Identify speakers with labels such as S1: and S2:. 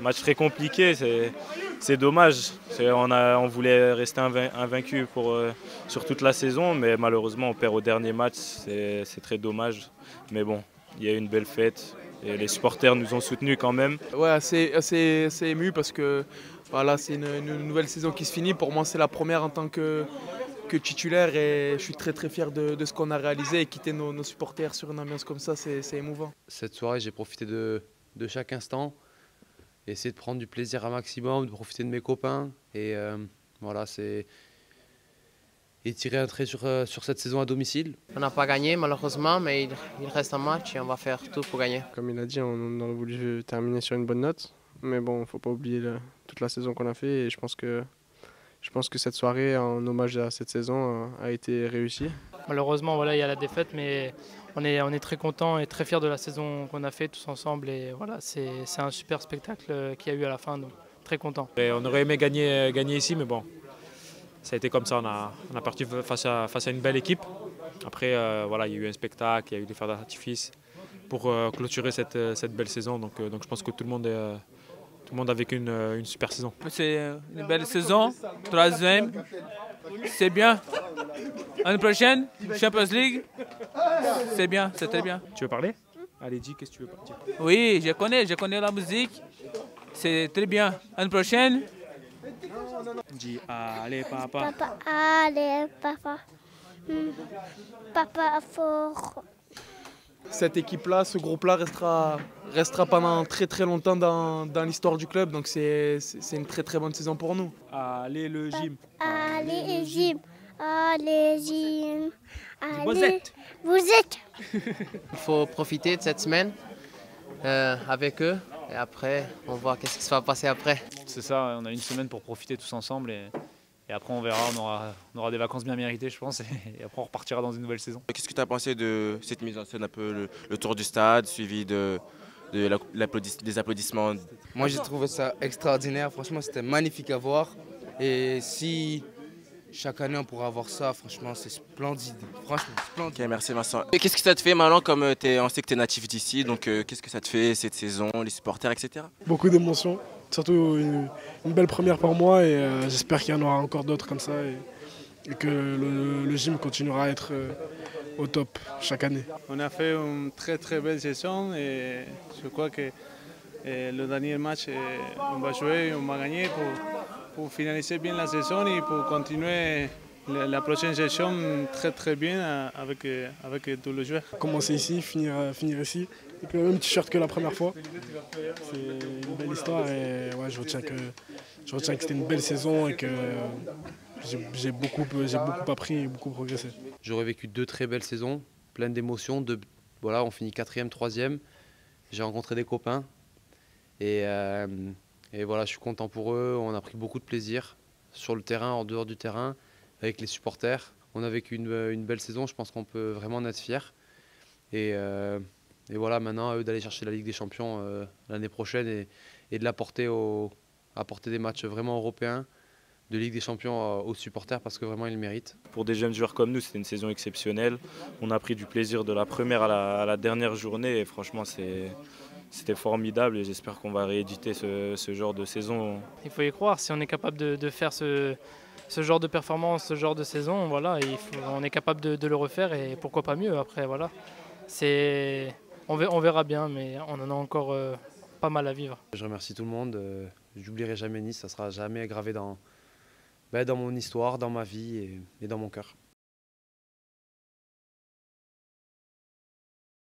S1: Match très compliqué, c'est dommage. On voulait rester invaincu sur toute la saison, mais malheureusement on perd au dernier match, c'est très dommage. Mais bon, il y a eu une belle fête et les supporters nous ont soutenus quand même.
S2: Ouais, assez ému parce que voilà, c'est une nouvelle saison qui se finit. Pour moi, c'est la première en tant que titulaire et je suis très fier de ce qu'on a réalisé et quitter nos supporters sur une ambiance comme ça, c'est émouvant.
S3: Cette soirée, j'ai profité de chaque instant. Essayer de prendre du plaisir un maximum, de profiter de mes copains et voilà, c'est tirer un trait sur cette saison à domicile.
S4: On n'a pas gagné malheureusement, mais il reste un match et on va faire tout pour gagner.
S5: Comme il a dit, on aurait voulu terminer sur une bonne note, mais bon, il ne faut pas oublier toute la saison qu'on a fait et je pense que cette soirée en hommage à cette saison a été réussie.
S6: Malheureusement, voilà, il y a la défaite, mais on est très contents et très fiers de la saison qu'on a fait tous ensemble. Et voilà, c'est un super spectacle qu'il y a eu à la fin, donc très content.
S7: On aurait aimé gagner ici, mais bon, ça a été comme ça. On a parti face à une belle équipe. Après, voilà, il y a eu un spectacle, il y a eu des feux d'artifice pour clôturer cette belle saison. Donc je pense que tout le monde a vécu une super saison.
S8: C'est une belle saison, troisième, c'est bien. L'année prochaine, Champions League, c'est bien, c'est très bien.
S7: Tu veux parler? Allez, dis, qu'est-ce que tu veux dire?
S8: Oui, je connais la musique, c'est très bien. L'année prochaine.
S7: Dis, allez papa.
S9: Papa, allez papa. Papa fort.
S2: Cette équipe-là, ce groupe-là restera pendant très longtemps dans l'histoire du club, donc c'est une très bonne saison pour nous.
S7: Allez le gym.
S9: Allez gym. Allez gym.
S7: Vous êtes.
S4: Il faut profiter de cette semaine avec eux et après on voit qu'est-ce qui se va passer après.
S10: C'est ça, on a une semaine pour profiter tous ensemble et après on verra, on aura des vacances bien méritées je pense et après on repartira dans une nouvelle saison.
S11: Qu'est-ce que tu as pensé de cette mise en scène, un peu le tour du stade suivi des applaudissements?
S12: Moi j'ai trouvé ça extraordinaire, franchement c'était magnifique à voir et si chaque année on pourra avoir ça, franchement c'est splendide, franchement splendide.
S11: Ok, merci Vincent. Et qu'est-ce que ça te fait maintenant, comme on sait que tu es natif d'ici, donc qu'est-ce que ça te fait cette saison, les supporters, etc.
S13: Beaucoup d'émotions, surtout une belle première pour moi et j'espère qu'il y en aura encore d'autres comme ça et que le gym continuera à être au top chaque année.
S14: On a fait une très belle saison et je crois que le dernier match on va jouer, on va gagner pour finaliser bien la saison et pour continuer la prochaine saison très bien avec tous les joueurs.
S13: Commencer ici, finir ici, avec le même t-shirt que la première fois. C'est une belle histoire et ouais, je retiens que c'était une belle saison et que j'ai beaucoup appris et beaucoup progressé.
S3: J'aurais vécu 2 très belles saisons, pleines d'émotions. Voilà, on finit 4e, 3e. J'ai rencontré des copains et voilà, je suis content pour eux. On a pris beaucoup de plaisir sur le terrain, en dehors du terrain, avec les supporters. On a vécu une belle saison, je pense qu'on peut vraiment en être fiers. Et voilà, maintenant à eux d'aller chercher la Ligue des Champions l'année prochaine et de l'apporter apporter des matchs vraiment européens de Ligue des Champions aux supporters parce que vraiment ils le méritent.
S1: Pour des jeunes joueurs comme nous, c'était une saison exceptionnelle. On a pris du plaisir de la première à la dernière journée et franchement c'était formidable et j'espère qu'on va rééditer ce genre de saison.
S6: Il faut y croire, si on est capable de faire ce genre de performance, ce genre de saison, voilà, on est capable de le refaire et pourquoi pas mieux après, voilà. On verra bien, mais on en a encore pas mal à vivre.
S3: Je remercie tout le monde, j'oublierai jamais Nice, ça sera jamais gravé dans mon histoire, dans ma vie et dans mon cœur.